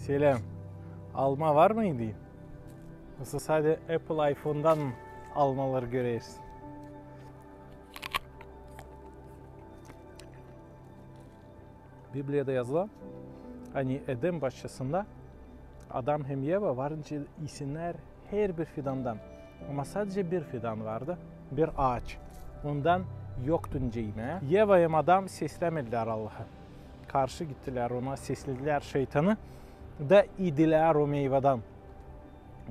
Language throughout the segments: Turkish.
Selam. Alma var mıydı? Yoksa sadece Apple iPhone'dan mı almaları görüyorsun? Biblia'da yazılan, hani Eden bahçesinde Adam hem Yeva varınca isimler her bir fidandan. Ama sadece bir fidan vardı, bir ağaç. Ondan yoktun ceyme. Yeva hem Adam seslemediler Allah'a. Karşı gittiler ona, seslediler şeytanı da idiler o meyveden.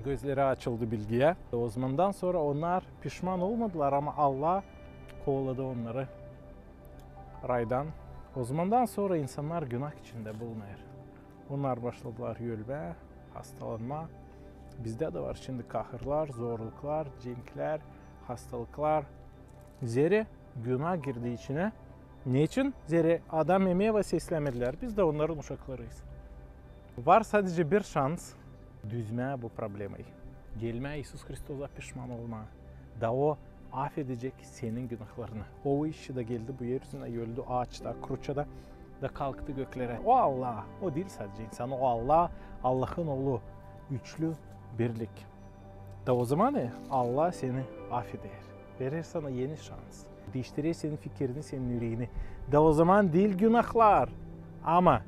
Gözleri açıldı bilgiye. O zamandan sonra onlar pişman olmadılar ama Allah kovaladı onları raydan. O zamandan sonra insanlar günah içinde bulunur. Onlar başladılar yölbe, hastalanma. Bizde de var şimdi kahırlar, zorluklar, cenkler, hastalıklar. Zeri günah girdi içine. Ne için? Zeri Adam ve Eva seslemediler. Biz de onların uşaklarıyız. Var sadece bir şans düzme bu problemi. Gelme İsus Kristos'a pişman olma. Da o affedecek senin günahlarını. O işi de geldi bu yeryüzüne, öldü ağaçta, kruçada da kalktı göklere. O Allah, o değil sadece insan. O Allah, Allah'ın oğlu. Üçlü birlik. Da o zaman Allah seni affeder. Verir sana yeni şans. Değiştirir senin fikrini, senin yüreğini. Da o zaman değil günahlar. Ama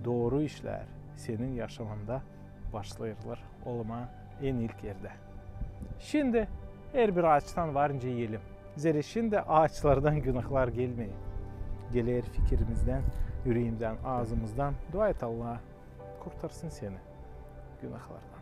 doğru işler senin yaşamında başlayırlar olma en ilk yerde. Şimdi her bir ağaçtan varınca yiyelim. Zira şimdi ağaçlardan günahlar gelmeyin. Gelir fikrimizden, yüreğimizden, ağzımızdan. Dua et Allah'a kurtarsın seni günahlardan.